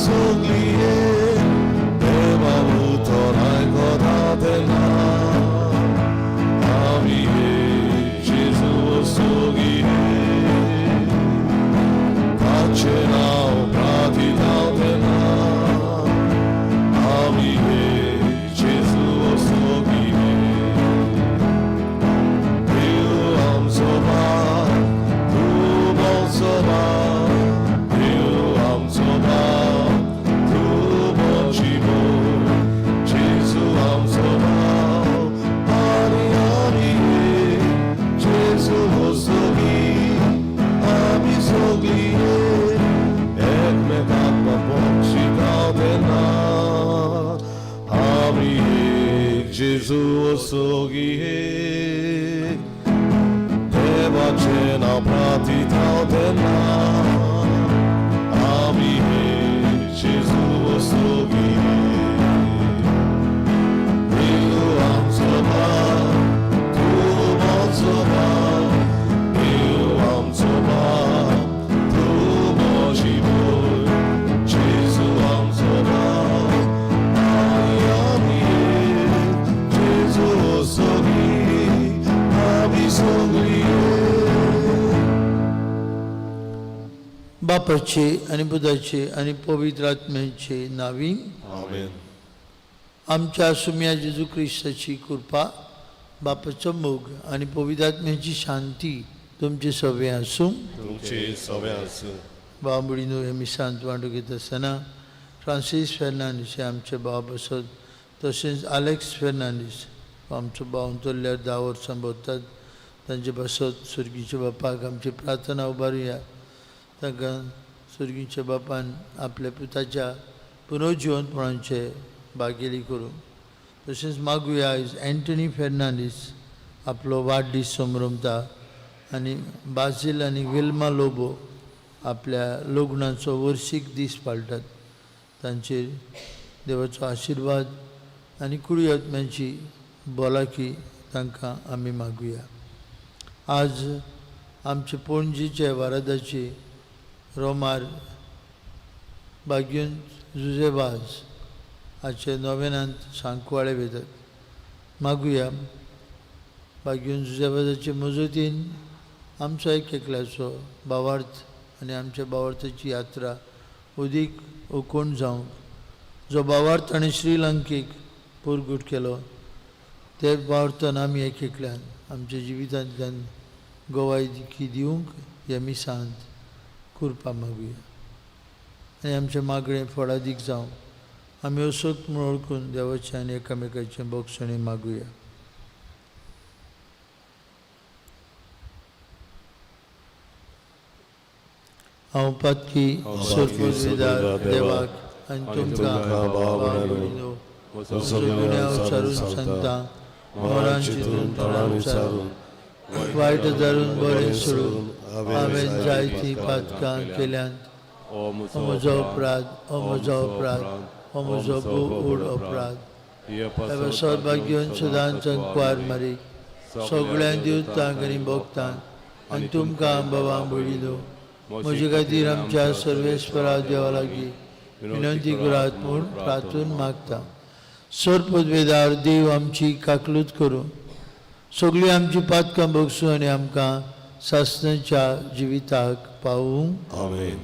속리에 내 마음부터 날 거다 되나 아미의 제수 속리에 같이 나오 프라티다 되나 아미의 제수 속리에 비우함 소바 두번 소바 제수 속이에 대바체나 프라티타 되나 아미의 제수 속이에 비우함 소바 두번 소바 비우함 소바 두번 시볼 제수함 소바 बापाचे आणि बुधाचे आणि पवित्र आत्म्याचे नावी आमेन. आमच्या सुम्या जेजू ख्रिस्ताची कृपा बापाचं मोग आणि पवित्र आत्म्याची शांती तुमचे सवय असू तुमचे सवय असू. बाबुडीनो आम्ही शांत वाटू घेत असताना फ्रान्सिस फेर्नांडीस हे आमचे बाब असत तसेच अलेक्स फेर्नांडीस आमचं बावतल्या दावर संबोधतात तांचे बसत स्वर्गीच्या बापाक आमची प्रार्थना उबारूया तांकां स्वर्गीच्या बापान आपल्या पुताच्या पुनर्जिवंतपणाचे बागेली करूं. तशेंच मागुया आयज एंटनी फेर्नांडीस आपलो वाडदीस संभ्रमता आनी बाजील आनी विल्मा लोबो आपल्या लग्नाचो वर्शीक दीस पाळटात. तांचेर देवाचो आशिर्वाद आनी कुडी आत्म्याची भलायकी तांकां आमी मागुया. आज आमचे पणजीचे वारादाचे रोमार बाग्यून जुजेबाज हाचे नोवेनांत सांकवाळे वेतात. मागुया बाग्यून जुजेबाजाचे मजतीन आमचो एक एकल्याचो भावार्थ आनी आमच्या भावार्थाची यात्रा उदीक ओकोण जावंक जो भावार्थ ताणें श्रीलंकेक पुरगूट केलो ते भावार्थान आमी एक एकल्यान आमच्या जिवितांतल्यान गोवायकी दिवंक ह्या मिसांत कृपा मागुया आनी आमचें मागणें फळादीक जावं आमी असोच म्हूण ओळखून देवाचें आनी एकामेकाचें भोगसणी मागुया. हांव पातकी सोदविदार देवाक आनी तुमकां भाव भयणीनो उच्चारून सांगता मोरान चिंतून तोंडान उच्चारून वायट धरून बरें सोडून हांवें जायतीं पातकां केल्यांत हो म्हजो अपराध हो म्हजो अपराध हो म्हजो बूड अपराध. सौभाग्यवन सदांच अंकवार मारीक सगळ्यां दिवतांक आनी भोगतांक आनी तुमकां बाबा भयणीनो म्हजे खातीर आमच्या सर्वेस्परा देवा लागीं विनंती करात म्हूण प्रार्थून मागता. सरपदवेदार देव आमची काकलूत करूं सगळीं आमची पातकां भोगसूं आनी आमकां सासणाच्या जिविताक पावूं. आमेन.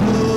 Good.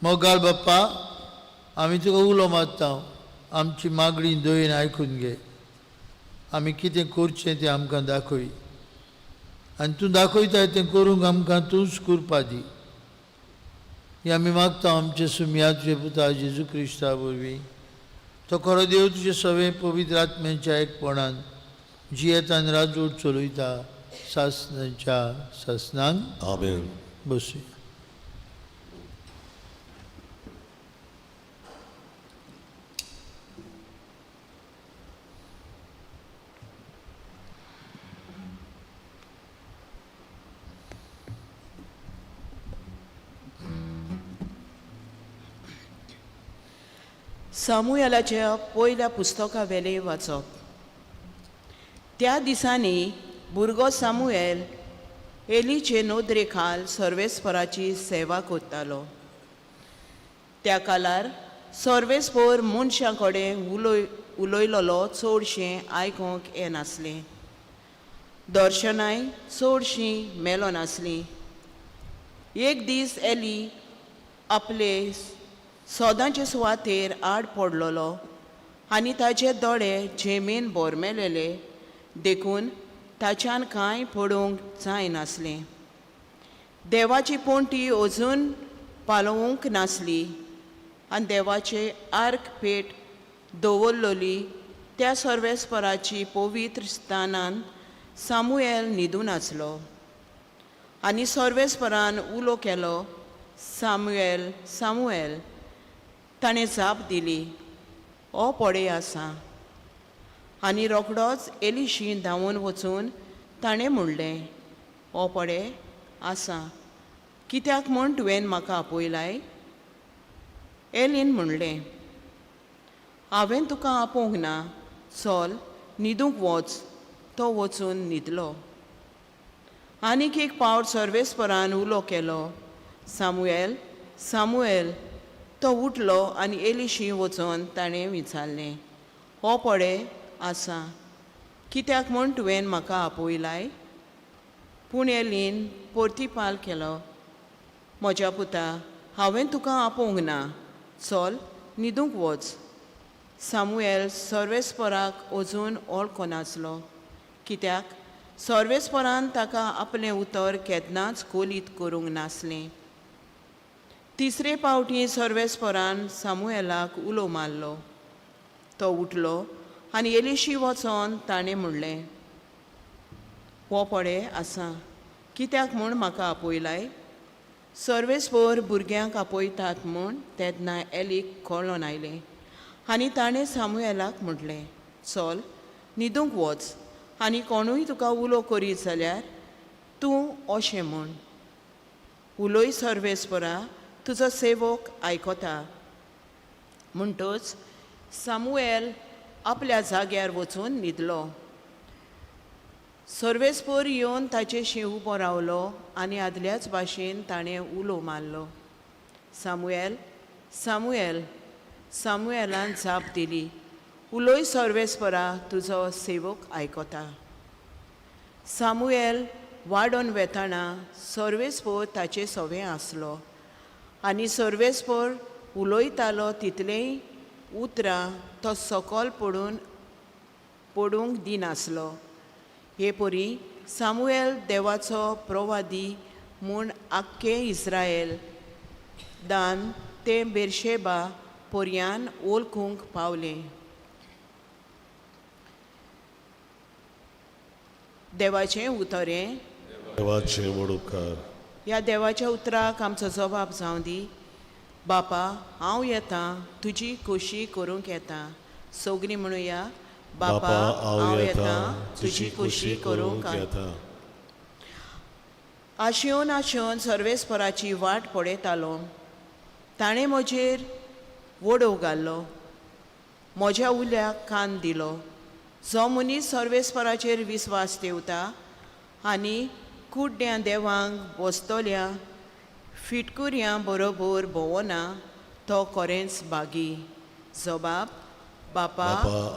मोगाळ बाप्पा, आमी तुका उलो मारता, आमची मागणी दयेन आयकून घे. आमी कितें करचें तें आमकां दाखय, आनी तूं दाखयता तें करूंक आमकां तूंच कृपा दी. हें आमी मागता आमचे सुमया तुजे पुता जेजू क्रिस्ता वरवीं. तो खरो देव तुजे सवे पवित्र आत्म्याच्या एकपणान जियेता आनी राजवट चलयता सासणांच्या सासणांक. आमेन. बसूया. सामुएलाच्या पयल्या पुस्तका वेले वाचप. त्या दिसांनी भुरगो सामुएल एलीचे नोदरे खाल सर्वेस्पराची सेवा करतालो. त्या काळार सर्वेस्पर मनशां कडेन उलयलोलो चडशें आयकूंक येनासलें. दर्शनाय चडशीं मेलो नासलीं. एक दीस एली आपले सोदांचे सुवातेर आड पडलोलो आनी ताचे दोळे जेमीन बोरमेलेले देखून ताच्यान कांय पडूंक जायनासलें. देवाची पोंटी अजून पालवूंक नासली आनी देवाचे आर्क पेट दवरलोली त्या सर्वेस्पराची पवित्र स्थानांत सामुएल न्हिदून आसलो. आनी सर्वेस्परान उलो केलो, सामुएल, सामुएल. ताणें जाप दिली, ओ पडे आसा. आनी रोखडोच एलीशी धांवून वचून ताणें म्हणलें, ओ पडे आसा, कित्याक म्हूण तुवें म्हाका आपयलाय? एलीन म्हणलें, हांवें तुका आपोवंक ना, चल न्हिदूंक वच. तो वचून न्हिदलो. आनीक एक पावट सर्वेस्परान उलो केलो, सामुएल, सामुएल. तो उठलो आनी एलीशी वचून ताणें विचारलें, हो पडे आसा, कित्याक म्हूण तुवें म्हाका आपयलाय? पूण एलीन परतीपाल केलो, म्हज्या पुता, हांवें तुका आपोवंक ना, चल न्हिदूंक वच. सामुएल सर्वेस्पराक अजून वळखो नासलो, कित्याक सर्वेस्परान ताका आपलें उतर केन्नाच कोलीत करूंक नासलें. तिसरे पावटी सर्वेस्परान सामुएलाक उलो मारलो. तो उठलो आनी एलीशी वचोन ताणें म्हणलें, हो पडे आसा, कित्याक म्हूण म्हाका आपयलाय? सर्वेस्पर भुरग्यांक आपयतात म्हूण तेन्ना एलीक कळोन आयलें आनी ताणें सामुएलाक म्हणलें, चल न्हिदूंक वच आनी कोणूय तुका उलो करीत जाल्यार तूं अशें म्हण. उलोय सर्वेस्परा, तुजो सेवक आयकता. म्हणटच सामुएल आपल्या जाग्यार वचून न्हिदलो. सर्वेस्पर येवन ताचेशी उबो रावलो आनी आदल्याच भाशेन ताणें उलो मारलो, सामुएल, सामुएल. सामुएलान जाप दिली, उलोय सर्वेस्परा, तुजो सेवक आयकता. सामुएल वाडोन वेताना सर्वेस्पर ताचे सवे आसलो आनी सर्वेस्पर उलयतालो तितलेंय उतरां तो सकल पडूंक दिनासलो. हे परी सामुएल देवाचो प्रवादी म्हूण आख्खे इस्रायल दान ते बेर्शेबा पर्यान वळखूंक पावलें. देवाचें उतरें. देवाचे वडुपकार. ह्या देवाच्या उतराक आमचो जबाब जावं दी. बापा, हांव येतां, तुजी खोशी करूंक येतां. सगळीं म्हणुया, बापा, हांव येतां, तुजी खोशी करूंक येतां. आशेवन आशेवन सर्वेस्पराची वाट पळयतालो. ताणें म्हजेर वडो घाल्लो, म्हज्या उल्याक कान दिलो. जो मनीस सर्वेस्पराचेर विस्वास ठेवता आनी कुड्ड्या देवांक बसतल्या फिटकुऱ्यां बरोबर भोंवना, तो खरेंच बागी. जबाब, बापा,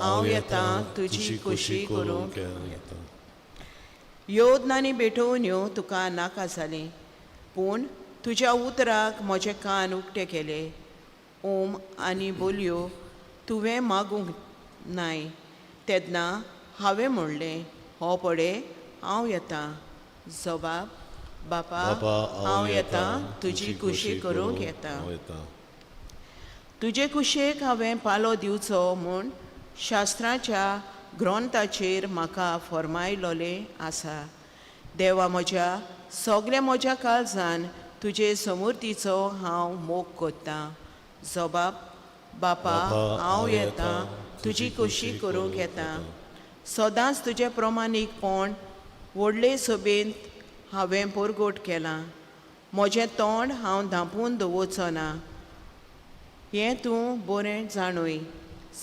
हांव येतां, तुजी खोशी करूंक येतां. योद आनी भेटोवन तुका नाका जालें, पूण तुज्या उतराक म्हजे कान उक्ते केले. ओम आनी बोलयो तुवें मागूंक नाय. तेन्ना हांवें म्हणलें, हो पळे हांव येतां. जबाब, बापा हांव येतां, तुजी कुशी करूंक येतां. तुजे कुशेक हांवें पालो दिवचो म्हूण शास्त्राच्या ग्रंथाचेर म्हाका फर्मायलोलें आसा. देवा, म्हज्या सगल्या म्हज्या काळजान तुजे समृद्धीचो हांव मोग कोत्तां. जबाब, बापा हांव येतां, तुजी कुशी करूंक येतां. सदांच तुजें प्रमाणीकपण व्हडले सभेंत हांवें परगोट केलां. म्हजें तोंड हांव धांपून दवरचो ना. हें तूं बरें जाणूय.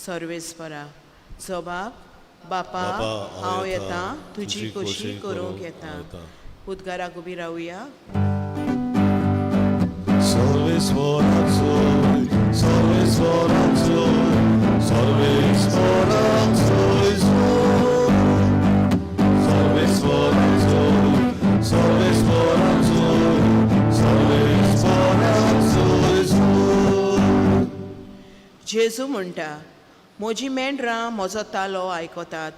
सर्वेस्परा. जबाब, बापा हांव येतां, तुजी कुशी करूंक येतां. उद्गाराक उबी रावया. सर्वेस्वरांचोय, सर्वेस्वरांचोय, सर्वेस्वरांचोय जोर. सर्वेस्वरांचोय, सर्वेस्वरांचोय, सर्वेस्वरांचोय जोर. जेजू म्हणटा, म्हजी मेंढरां म्हजो तालो आयकतात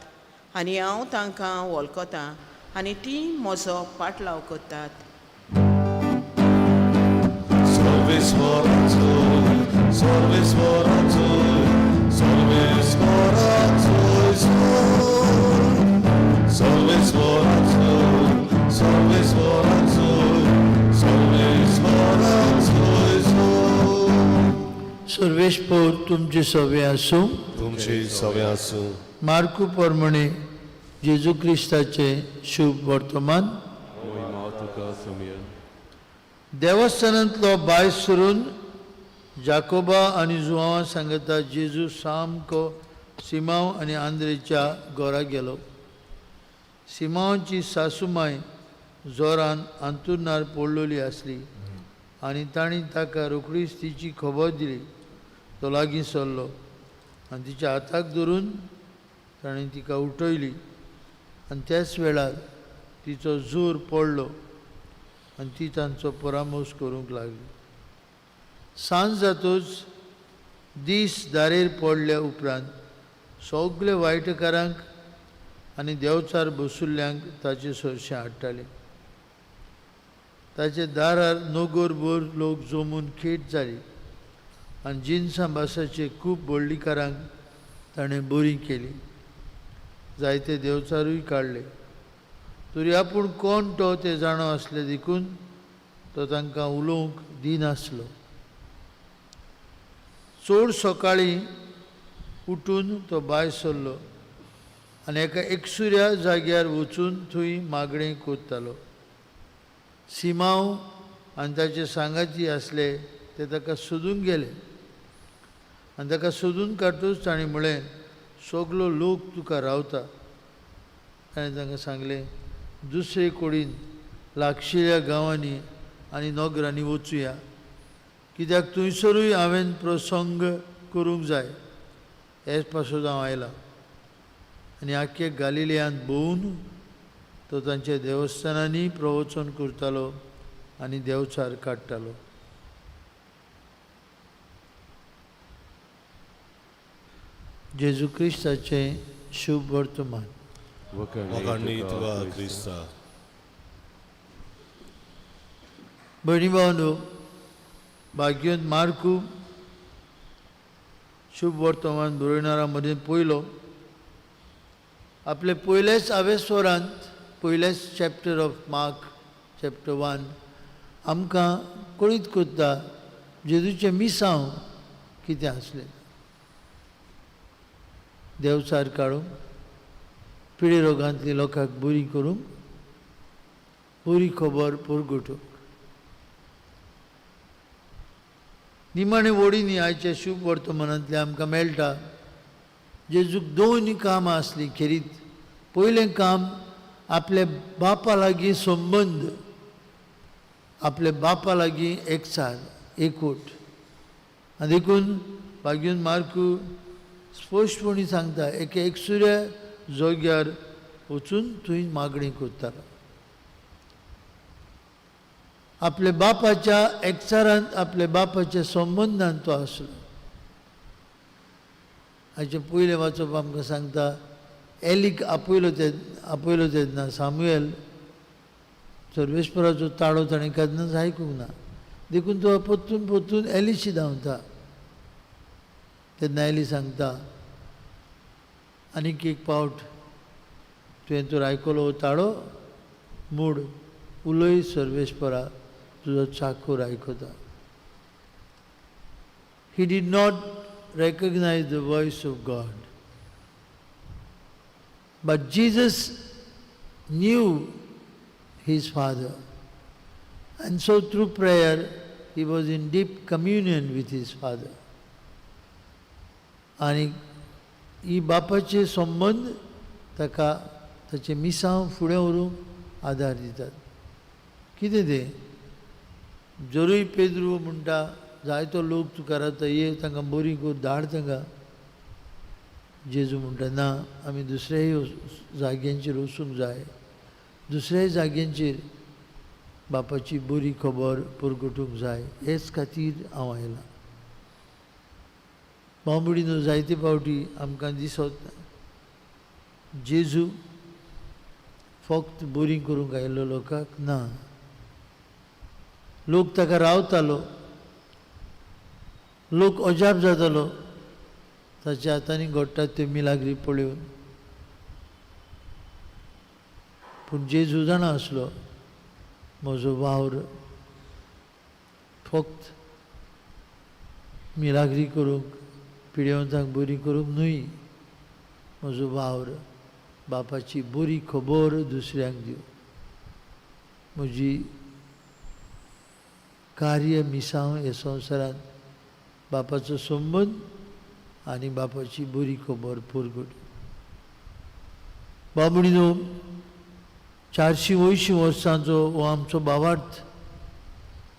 आनी हांव तांकां वळखतां आनी तीं म्हजो पाटलाव करतात. सर्वेस्वरांचोय, सर्वेस्वरांचोय, सर्वेस्वरांचोय जोर. सर्वेस्वरांचोय, सर्वेस्वरांचोय, सर्वेस्वरांचोय जोर. सर्वेस्पोर तुमचे सवे आसूं. तुमची सवे आसूं. मार्कू प्रमाणे जेजू क्रिस्ताचे शुभ वर्तमान. देवस्थानांतलो भायर सरून जाकोबा आनी जुआंवा सांगता जेजू सामको सिमांव आनी आंद्रेच्या घरा गेलो. सिमांवाची सासूमाय जोरान अंथरुणार पडलेली आसली आनी तांणी ताका रोखडीच तिची खबर दिली. तो लागीं सरलो आनी तिच्या हाताक धरून ताणें तिका उठयली आनी त्याच वेळार तिचो जोर पडलो आनी ती तांचो परामोस करूंक लागली. सांज जातूच दीस दारेर पडल्या उपरांत सगळे वायटकारांक आनी देंवचार बशिल्ल्यांक ताचे सरशें हाडटाले. ताचे दारार नोगोरभर लोक जमून खेट जाली आनी जिन्सां बासाचे खूब बोडलीकारांक ताणें बरी केली. जायते देंवचारूय काडले. तरी आपूण कोण तो ते जाणो आसले देखून तो तांकां उलोवंक दिनासलो. चड सकाळीं उठून तो भायर सरलो आनी एका एकसुऱ्या जाग्यार वचून थंय मागणें कोत्तालो. सिमांव आनी ताचे सांगाती आसले ते ताका सोदूंक गेले आनी ताका सोदून काडटूच ताणें म्हळें, सगलो लोक तुका रावता. ताणें तांकां सांगलें, दुसरे कडेन लागशिल्ल्या गांवांनी आनी नगरांनी वचुया, कित्याक थंयसरूय हांवें प्रसंग करूंक जाय. हेच पासून हांव आयलां. आनी आख्खे गालिलियांत भोंवून तो तांच्या देवस्थानांनी प्रवचन करतालो आनी देवचार काडटालो. जेजू क्रिस्ताचें शुभ वर्तमान. वखाणी तुका क्रिस्ता. भयणी भावंडो, भाग्यवंत मार्कू शुभ वर्तमान बरयणारा मदीं पयलो आपले पयलेच आवेस्वरांत पयलेच चॅप्टर ऑफ मार्क चॅप्टर 1 आमकां कळीत करता जेजूचें मिसांव कितें आसलें. देवचार काडूंक, पिडे रोगांतल्या लोकांक बरी करूंक, बरी खबर परगटूंक. निमाणे वडींनी आयच्या शुभ वर्तमानांतले आमकां मेळटा जेजूक दोन कामां आसलीं खेरीत. पयलें काम आपल्या बापा लागीं संबंद, आपल्या बापा लागीं एकचार एकवट. आनी देखून भाग्यवंत मार्कू स्पश्टपणी सांगता एके एकसुऱ्या जाग्यार वचून थंय मागणी करतालो. आपल्या बापाच्या एकचारांत आपल्या बापाच्या संबंधान तो आसलो. हाचे पयलें वाचप आमकां सांगता एलीक आपयलो तेन्ना सामुएल सर्वेस्पराचो ताळो ताणें केन्नाच आयकूंक ना. देखून तो परतून परतून एलीशी धांवता. तेन्ना एली सांगता आनीक एक पावट तुवें तर आयकलो ताळो मूड उलय सर्वेस्परा तुजो चाकर आयकता. He did not recognize the voice of God. But Jesus knew his Father. And so through prayer, he was in deep communion with his Father. आणि ही बापाचे संबंध ताका ताचे मिसांव फुडें व्हरूंक आदार दितात. कितें तें जरूय पेद्रू म्हणटा जायतो लोक तुका रावता ये तांकां बोरी कर धाड तांकां. जेजू म्हणटा ना आमी दुसऱ्याय जाग्यांचेर वचूंक जाय. दुसऱ्याय जाग्यांचेर बापाची बरी खबर परगटूंक जाय. हेच खातीर हांव आयलां. भावमडीनो जायते फावटी आमकां दिसत जेजू फक्त बोरी करूंक आयिल्लो लोकांक ना. लोक ताका रावतालो. लोक अजाप जातालो ताच्या हातांनी घडटात त्यो मिलाग्री पळोवन. पूण जेजू जाणा आसलो म्हजो वावर फक्त मिलाग्री करूंक पिडेवंतांक बरी करूंक न्हय. म्हजो वावर बापाची बरी खबर दुसऱ्यांक दिवं. म्हजी कार्य मिसांव हे संवसारांत बापाचो संबंद आनी बापाची बरी खबर परगट. बाबडीनो 480 वर्सांचो हो आमचो भावार्थ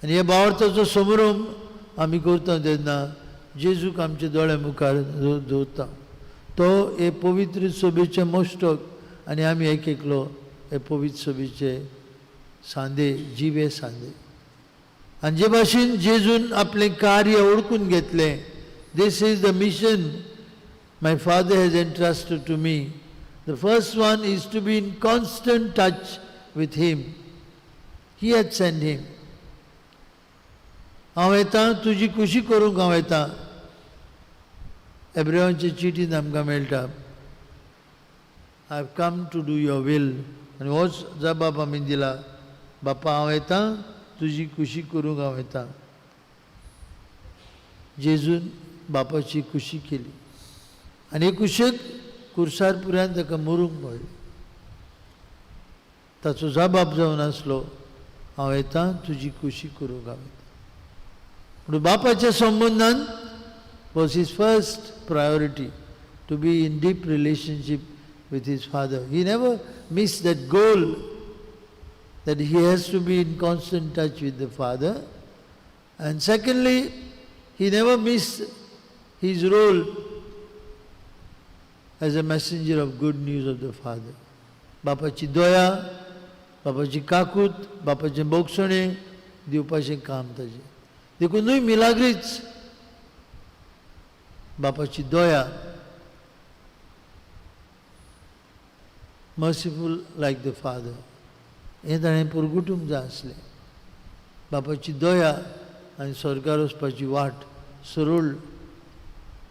आनी ह्या भावार्थाचो समारंभ आमी करता तेन्ना जेजूक आमचे दोळे मुखार दवरता. तो हे पवित्र सभेचे मस्तक आनी आमी एक एकलो हे पवित्र सभेचे सांदे जिवे सांदे. आनी जे भाशेन जेजून आपलें कार्य ओळखून घेतलें. This is the mission my father has entrusted to me. The first one is to be in constant touch with him. He has send him. हांव येतां तुजी खुशी करूंक हांव येतां. एब्रेवांचे चिटीन आमकां मेळटा I have come to do your will. आनी होच जबाब आमी दिला. बापा हांव येतां तुजी खुशी करूंक हांव येतां. जेजून बापाची खुशी केली आनी हे कुशेक कुर्सारपुऱ्यान ताका मरूंक पडलें. ताचो जबाब जावन आसलो हांव येतां तुजी खुशी करूंक हांव येतां. म्हणून बापाच्या संबंदान was his first priority to be in deep relationship with his father. He never missed that goal that he has to be in constant touch with the father. And secondly, he never missed his role as a messenger of good news of the father. बापाची दया, बापाची काकूत, बापाचे बोगसणे दिवपाचें काम ताजें. देखूनय मिलाग्रीच बापाची दया, मर्सिफूल लायक the father, हें ताणें परगटूंक जाय आसलें. बापाची दया आनी स्वर्गार वचपाची वाट सरळ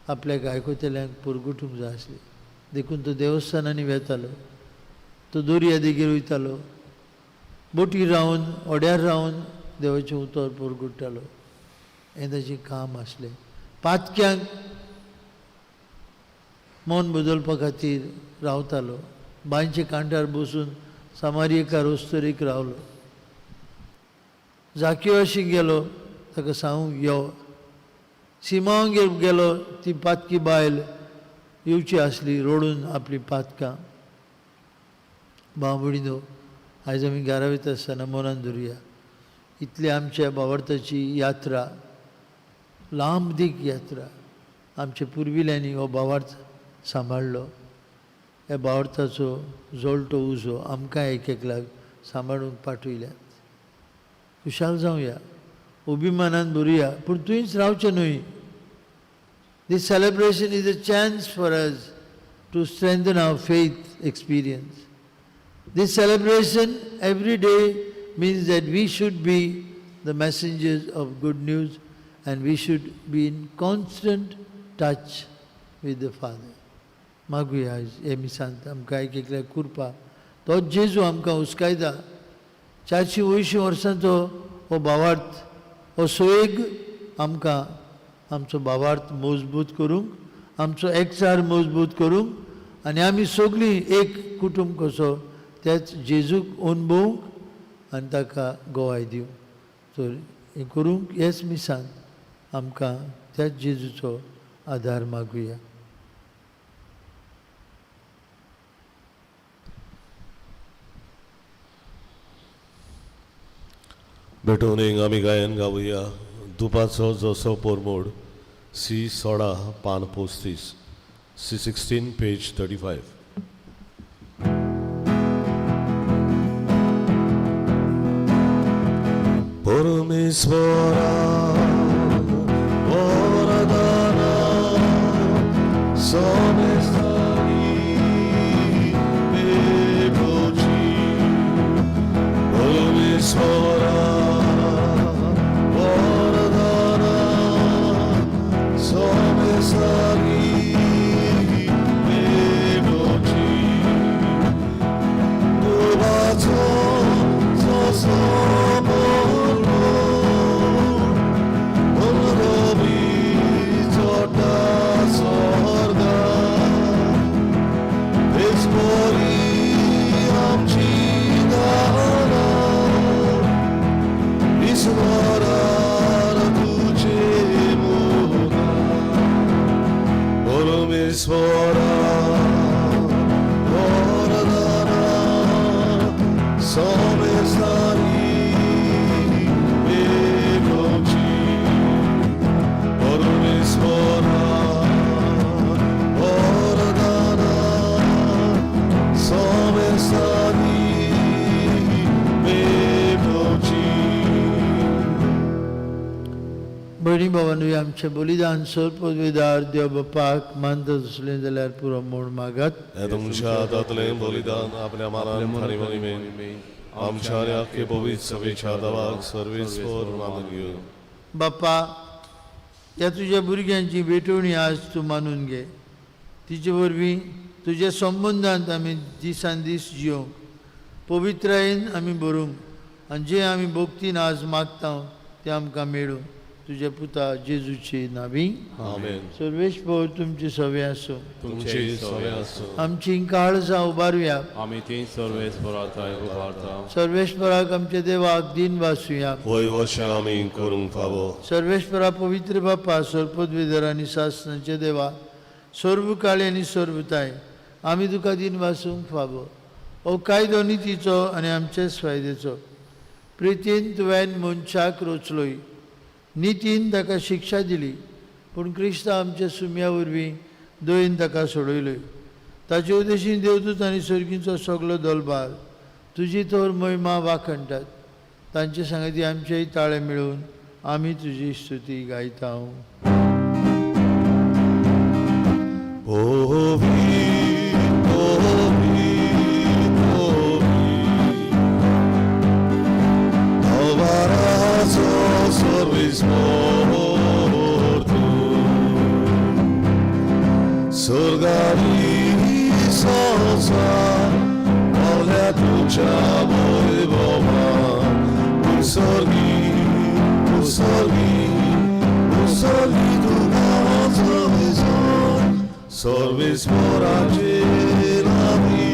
आपल्याक आयकतल्यांक परगटूंक जाय आसली. देखून तो देवस्थानांनी वेतालो, तो दर्या देगेर वयतालो, बोटीर रावन ओड्यार रावन देवाचें उतर परगट्टालो. हें ताचें काम आसलें. पातक्यांक मन बदलपा खातीर रावतालो. बांयचे कांठार बसून सामारियेकार वस्तरेक रावलो. जाकेवाशी गेलो, ताका सांगूंक यो. सिमांगेर गेलो, ती पातकी बायल येवची आसली रोडून आपली पातकां. भावभयणीनो, आयज आमी घरा वयता आसतना मनान धरुया, इतली आमच्या भावार्थाची यात्रा, लांब दीक यात्रा आमच्या पुर्विल्यांनी हो भावार्थ सांबाळलो. ह्या भावार्थाचो जोडटो उजो आमकां एक एकल्याक सांबाळून पाठयल्यात. खुशाल जावया, उबी मनान बरुया, पूण तुवेंच रावचें न्हय. This celebration is a chance for us to strengthen our faith experience. This celebration every day means that we should be the messengers of good news and we should be in constant touch with the Father. मागुया एमी सांगता आमकां एक एकल्या कुरपा तोच जेजू आमकां उस्कायता. 480 वर्सांचो हो भावार्थ, हो सोयेग आमकां आमचो भावार्थ मजबूत करूंक, आमचो एकचार मजबूत करूंक आनी आमी सगळीं एक कुटुंब कसो त्याच जेजूक अनुभवूंक आनी ताका गोवाय दिवंक. तर हें करूंक हेच मिसान आमकां त्याच जेजूचो आदार मागुया. भेटून आमी गायन गावया दुपाचो जसो पोरमोड C16 पान 35 C16 पेज 35. परमेश्वरा वरदाना सोमेस्तानी बेबोची परमेश्वरा भयणी भावांनो, आमचें बलिदान सोर्पविदार देव बापाक मानता असलें जाल्यार पुरो म्हूण मागात. हें तुमच्या हातांतलें बलिदान आपल्या मानान आनी मोहिमेन आमच्या आनी आख्खे पवित्र सभेच्या देवाक सर्वेस्वर मानून घेवन. बाप्पा, ह्या तुज्या भुरग्यांची भेटवणी आज तूं मानून घे. तिचे वरवीं तुज्या संबंदांत आमी दिसान दीस जियोंक, पवित्रायेन आमी भरूंक आनी जें आमी भक्तीन आज मागता तें आमकां मेळूं. तुझ्या पुता जेजूची नावी. आमेन. सर्वेश्वर तुमची सवय आसूं. तुमची सवय आसूं. आमची काळजां उबारुया. आमी ती सर्वेस्पराताय उबारता. सर्वेश्वराक आमच्या देवाक दिन वासुया. वय वर्ष आमी करूंक फावो. सर्वेश्वरा पवित्र बाप्पा, सर्वपदवीधर आनी शासनाचे देवा, सर्व काळी आनी सर्वताय, आमी तुका दिन वासूंक फावो. हो कायदो नितीचो आनी आमचेच फायद्याचो. प्रितीन तुवें मनशाक रचलोय, नितीन ताका शिक्षा दिली, पूण क्रिस्ता आमच्या सुम्या वरवीं दयेन ताका सोडयलोय. ताचे उद्देशीन देवदूत आनी सर्गींचो सगळो दलबार तुजी तोर महिमा वाखणटात. तांचे सांगती आमचेय ताळे मेळून आमी तुजी स्तुती गायता. Sorgari sosa, olha tucia voivova, usorgi tu nazo vizon, sorvis morace la vi,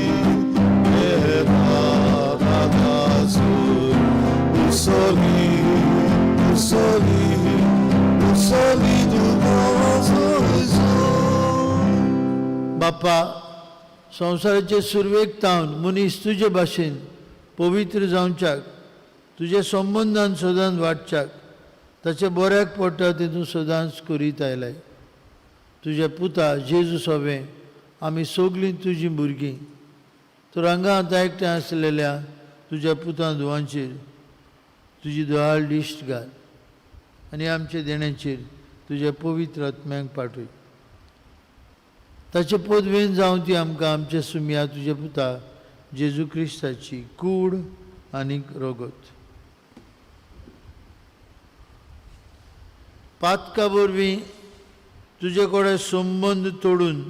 eta tazur, usorgi tu nazo vizon. बाप्पा, संवसाराचे सुरवेक तावन मनीस तुजे भाशेन पवित्र जावच्याक, तुजे संबंदान सदांच वाडच्याक, ताचे बऱ्याक पडटा तेतून सदांच करीत आयलाय. तुज्या पुता जेजू सोबें आमी सगळीं तुजीं भुरगीं. तूं हांगा आतां एकटें आसलेल्या तुज्या पुता दुवांचेर तुजी दोळाळ दिश्ट घाल आनी आमच्या देण्याचेर तुज्या पवित्र आत्म्यांक पाठय. ताचे पोदवेन जावं ती आमकां आमच्या सुमया तुज्या पुता जेजू क्रिस्ताची कूड आनीक रोगत. पातका वरवीं तुजे कडेन संबंद तोडून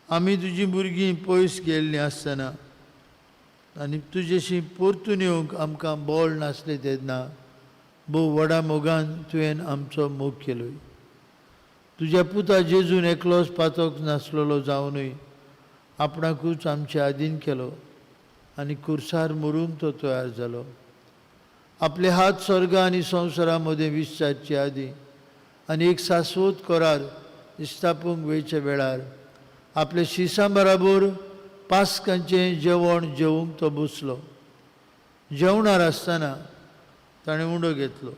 आमी तुजी भुरगीं पयस गेल्लीं आसतना आनी तुजेशी परतून येवंक आमकां बोळ नासलें तेन्ना भोव व्हडा मोगान तुवें आमचो मोग केलोय. तुज्या पुता जेजून एकलोच पातोक नासलेलो जावनूय आपणाकूच आमचे आदीन केलो आनी कुर्सार मरूंक तो तयार जालो. आपले हात स्वर्ग आनी संवसारा मदें विस्तारचे आदी आनी एक शाश्वत करार इस्तापूंक वेच्या वेळार आपले शिसां बराबर पास्कांचें जेवण जेवूंक तो बसलो. जेवणार आसतना ताणें उंडो घेतलो.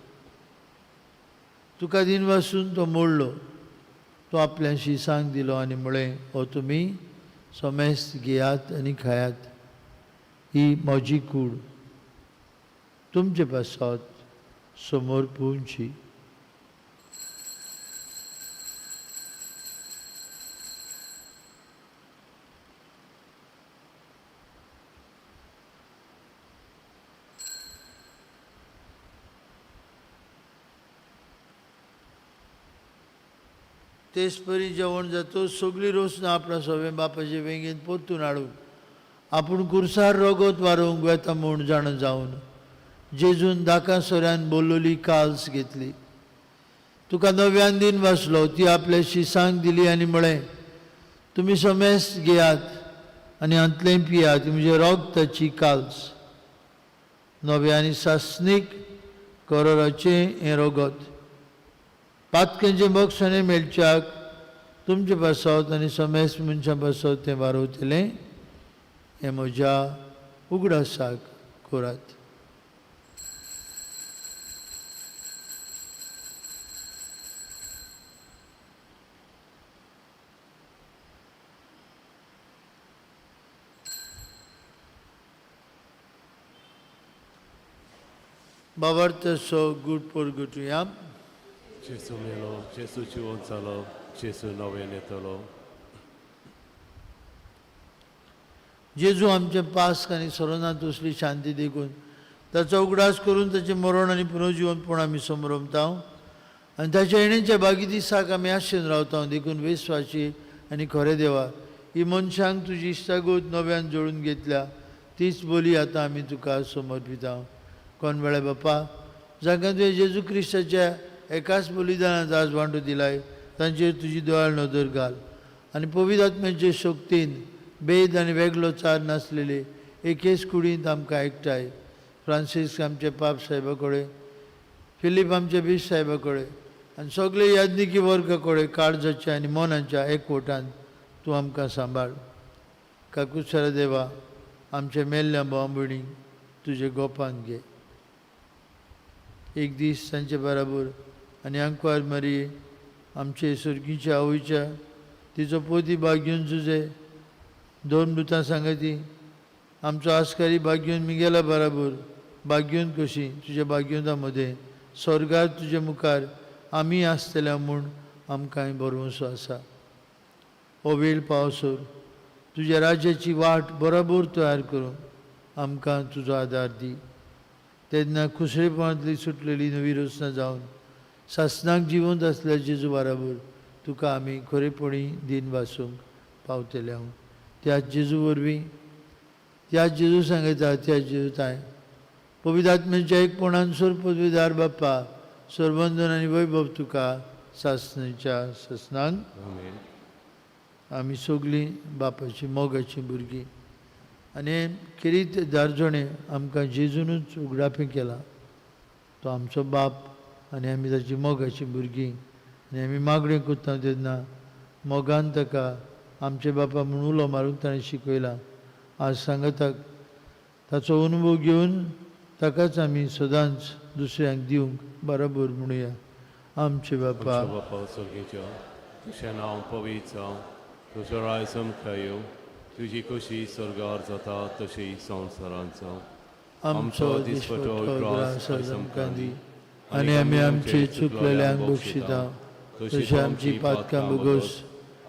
तुका दिन वासून तो मोडलो. तो आपल्या शिसांक दिलो आनी म्हळें, हो तुमी सोमेस्त घेयात आनी खायात. ही म्हजी कूड. तुमचे पासत समोर पोवची. तेच परी जेवण जातो सगळी रोसना आपणा सवे बापाचे वेंगेन परतून हाडून आपूण कुर्सार रोगत वारोवंक वेता म्हूण जाण जावन जेजून दाकां सोऱ्यान बोल्लोली काल्स घेतली. तुका नव्यान दिन वाचलो. ती आपल्या शिसांक दिली आनी म्हळें, तुमी सोमेस्त घेयात आनी अंतलें पियात. म्हणजे रोगताची काल्स नवे आनी सासणीक कोरोराचें हें रोगत. पातकेंचे मोक्षाने मेळच्याक तुमचे पासत आनी सोमेस्त मनशां पासत तें वारोवतलें हें म्हज्या उगडासाक करात. बाबार्थसो good पोरगुटुया. Gesù melo, Gesù ci onzalo, Gesù novenetolo. जेजू आमचे पास्क आनी सरोनात असली शांती देखून ताचो उगडास करून ताचे मरण आनी पुनर्जीवनपण आमी समरमता आनी ताच्या येण्याच्या बागी दिसाक आमी आशेन रावता देखून विस्वासी आनी खरे देवा ही मनशांक तुजी इश्टागोत नव्यान जोडून घेतल्या तीच बोली आतां आमी तुका समर्पिता. कोण वेळे बापा जांकां तुवें जेजू क्रिस्ताच्या एकाच बलिदानाचो आज वांटो दिलाय तांचेर तुजी दोळाळ नदर घाल आनी पवित्र आत्म्याचे शक्तीन भेद आनी वेगळो चार नासलेले एकेच कुडींत आमकां एकठांय. फ्रांसीस आमचे पाप साहेबा कडेन, फिलीप आमच्या बीश साहेबा कडेन आनी सगळे याज्ञिकी वर्गा कडेन काळजाच्या आनी मनाच्या एकवटान तूं आमकां सांबाळ. काकुसरा देवा आमच्या मेल्ल्या भाव भयणीक तुजे गोपान घे. एक दीस तांचे बराबर आनी आंकवार मारये आमचे सुर्गीच्या आवयच्या तिचो पोती भाग्यून झुजे 2 मृतां सांगाती आमचो आस्कारी भाग्यून मिगेला बराबर भाग्यून कशी तुज्या भाग्युंता मदें स्वर्गार तुजे मुखार आमी आसतल्या म्हूण आमकां बरोवचो आसा. हो वेळ पावसर तुज्या राज्याची वाट बरोबर तयार करून आमकां तुजो आदार दी. तेन्ना कुसळेपणांतली सुटलेली नवी रचना जावन सासणाक जिवंत आसल्या जेजू बराबर तुका आमी खरेपणी दिन वासूंक पावतले. हांव त्याच जेजू वरवीं त्याच जेजू सांगता त्याच जेजू ताय पवित्र आत्म्याच्या एकपणान सोर पदवीदार बाप्पा सर्वंदन आनी वैभव तुका सासणेच्या ससनांक. आमी सगळीं बापाची मोगाची भुरगीं आनी खेरीत दारजणे आमकां जेजूनच उगडापी केला. तो आमचो बाप आनी आमी ताची मोगाची भुरगीं आनी आमी मागणी करता तेन्ना मोगान ताका आमचे बापा म्हूण उलो मारूंक ताणें शिकयला. आज सांगताक ताचो अनुभव घेवन ताकाच आमी सदांच दुसऱ्यांक दिवंक बरोबर म्हणुया. आमचे बापा स्वर्गीचो तुजें नांव पवित्र जावं, तुजो राज्य समखा येवं, तुजी कशी स्वर्गार जाता तशी संवसारांत जावं. आमचो दिसपटो ग्रास आमकां आनी आमी आमचे चुकलेल्यांक बक्षिता तशी आमची पातकां बगोस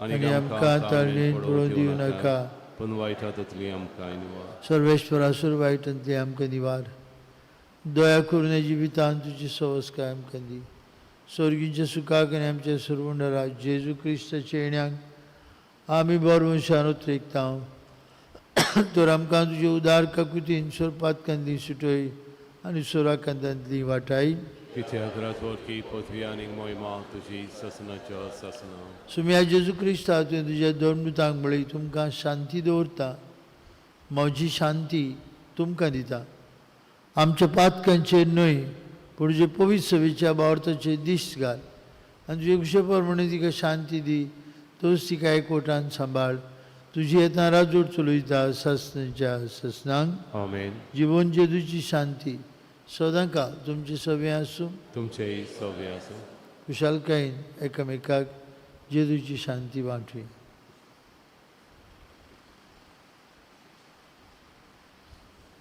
आनी आमकां ताळणेन पडून दिवं नाका पण वायटांतली आमकां निवार. सर्वेश्वरासूर वायटांतली आमकां निवार. दया करून जिवितांत तुजी सवस्काय आमकां दी. स्वर्गीच्या सुखाक आनी आमच्या सर्वंडरा जेजू क्रिस्ताच्या येण्याक आमी बरवंशान उतरेकता. तर आमकां तुजे उदार काकुतीन सोरपातकांतली सुटय आनी सोराकांतांतली वाटाय. कित्याक रातवर की पृथ्वी आनी मोहिमा तुजी ससनाच्या ससना. सुम्या जेजू क्रिस्ता तुवें तुज्या दोन म्हळी तुमकां शांती दवरता. म्हजी शांती तुमकां दिता. आमच्या पातकांचेर न्हय पूण तुजे पवित्र सभेच्या बावरताचेर दिश्ट घाल आनी तुजे कुशे प्रमाणे तिका शांती दी. तोच तिका एकवटान सांबाळ. तुजी येता राजवट चलयता ससनाच्या ससनांक. आमेन. जिवन जेजूची शांती सदांकाळ तुमचे सभे आसूं. तुमचेय सव्य आसूं. कुशालकायेन एकामेकाक जेजूची शांती वांटवी.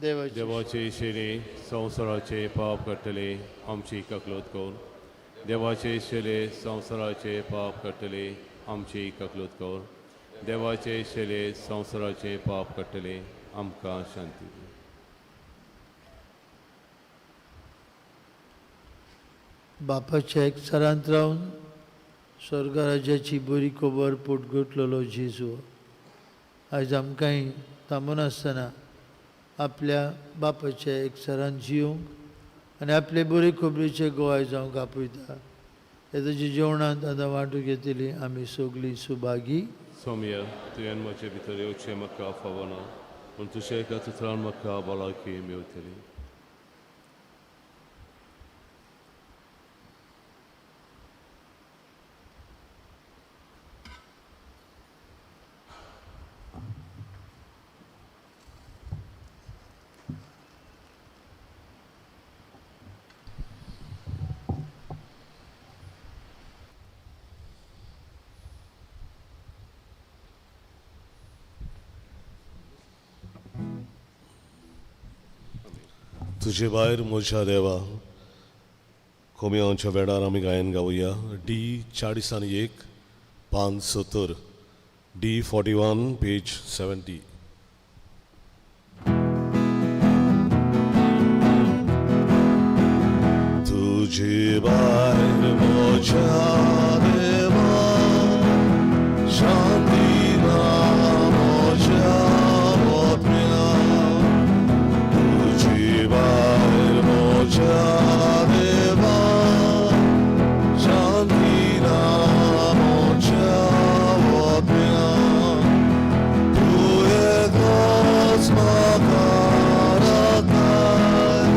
देवाचे शेले संवसाराचे पाप काडटले आमची ककलूत कोर. देवाचे शेले संवसाराचे पाप काडटले आमची ककलूत कोर. देवाचे शेले संवसाराचे पाप काडटले आमकां शांती दी. बापाच्या एकचारांत रावन स्वर्गराज्याची बरी खबर पोटगोटलेलो जेजू आयज आमकांय थांबून आसतना आपल्या बापाच्या एकचारान जिवंक आनी आपले बरे खबरेचे गोवाय जावंक आपयता. हे ताच्या जेवणांत आतां वांटून घेतली आमी सगळीं सुभागी. सौम्य तुवें म्हजे भितर येवचें म्हाका फावना पूण तुजे एका उतरान म्हाका भलायकी मेवतली. तुजे भायर म्हज्या देवा कोमयांच्या वेळार आमी गायन गावया. D40 570 D41 page 70. तुजे भायर म्हज्या देवा शांती ना म्हज्या वतन्या. तुजे भायर म्हज्या देवा शांती ना म्हज्या वतन्या. तुवें एकलोच म्हाका राखताय.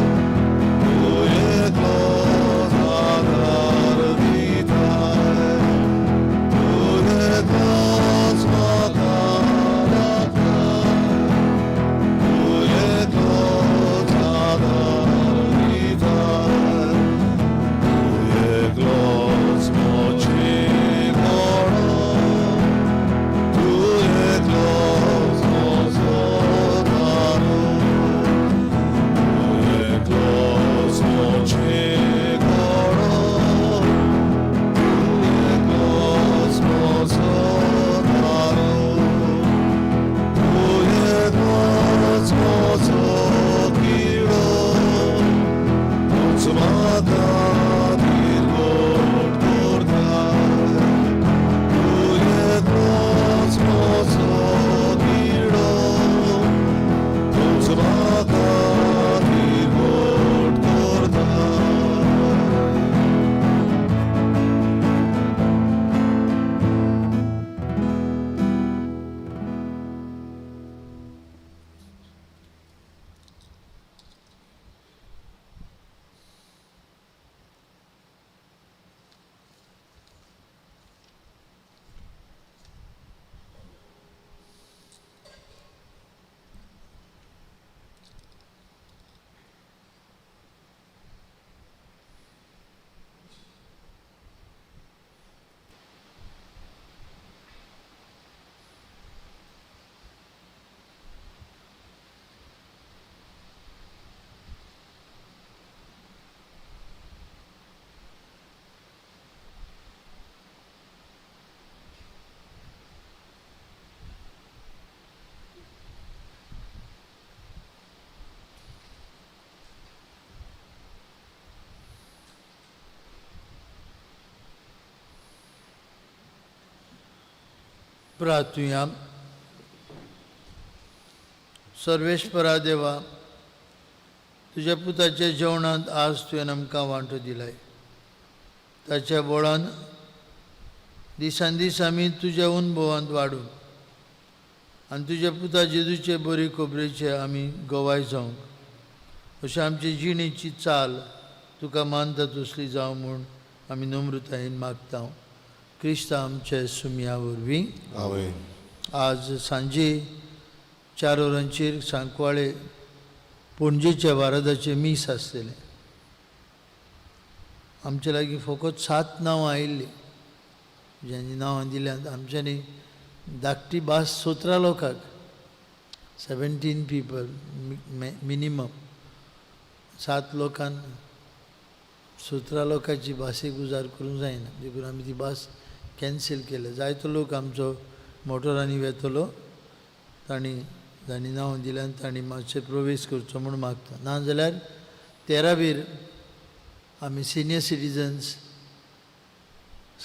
तुवें एकलोच आदार दिता. प्रार्थूया. सर्वेश्वरा देवा, तुझ्या पुताच्या जेवणात आज तुवें आमकां वांटो दिलाय. ताच्या बोळान दिसान दीस आमी तुज्या अनुभवांत वाडून आनी तुज्या पुता जेजूचे बरे खबरेचे आमी गवाय जावंक अशी आमची जिणेची चाल तुका मानता तसली जावं म्हूण आमी नम्रतायेन मागता. क्रिस्ता आमचे सुमया वरवीं आमेन. आज सांजे 4 वरांचेर सांकवाळे पणजेच्या वारादाचे मीस आसतलें. आमचे लागीं फकत 7 नांवां आयिल्लीं, ज्यांची नांवां दिल्यांत. आमच्यांनी धाकटी भास 17 लोकांक, 17 पीपल मिनिमम. 7 लोकांक 17 लोकांची भासेक उजार करूंक जायना, देखून आमी ती भास कॅन्सील केल्या. जायतो लोक आमचो मोटरांनी वेतलो, तांणी नांवां दिल्यान तांणी मातशें प्रवेश करचो म्हूण मागता. नाजाल्यार 13 आमी सिनियर सिटीजन्स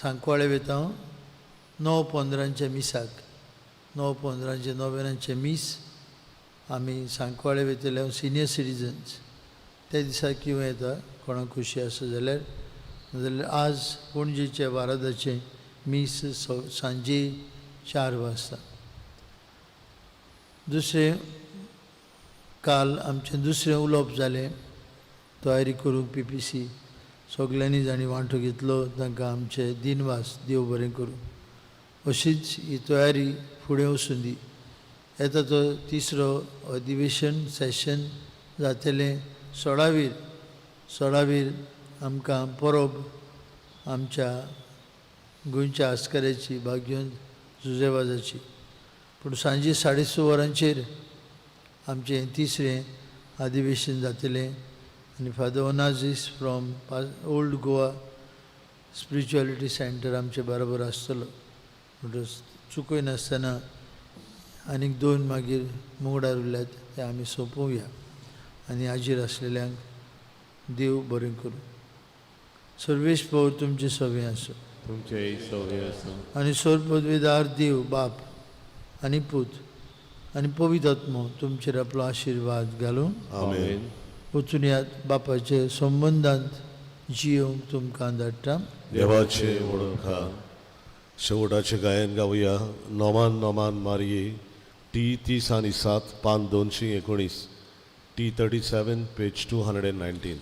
सांकवाळे वेता 9/15 मिसाक. 9/15 नोव्हेंबराचे मीस आमी सांकवाळे वेतले सिनियर सिटीजन्स. त्या दिसा किंवा येता कोणाक खुशी आसा जाल्यार आज पणजेच्या वारादाचें मीस सांजे 4 वाजता. दुसरें, काल आमचें दुसरें उलोवप जालें. तयारी करूंक PPC सगल्यांनी जाणी वांटो घेतलो, तांकां आमचे दिनवास देव बरें करूं. अशीच ही तयारी फुडें वचून दी. येता तो 3रो अधिवेशन सेशन जातलें 16 आमकां परब आमच्या गोंयच्या आस्कऱ्याची भाग्योन जुजेवाजाची. पूण सांजे 6:30 वरांचेर आमचें 3रे अधिवेशन जातलें आनी फादर ओनाजीस from old Goa spirituality centre आमचे बरोबर आसतलो. म्हणटच चुकय नासतना आनीक 2 मागीर मुंगडार उरल्यात ते आमी सोंपोवया आनी हाजीर आसलेल्यांक देव बरें करूं. सर्वेश पौर तुमचे सगळे आसूं. तुमचे सगळे आसूं. आनी सर्वपदवीदार देव बाप आनी पूत आनी पवित्र आत्मो तुमचेर आपलो आशिर्वाद घालून आमेन. वचून यात बापाचे संबंधांत जियोवंक तुमकां धाडटा. देवाचे वळखा. शेवटाचे गायन गावया. नोमान नोमान मारिये. T 30 पान 219. T 37 page 219.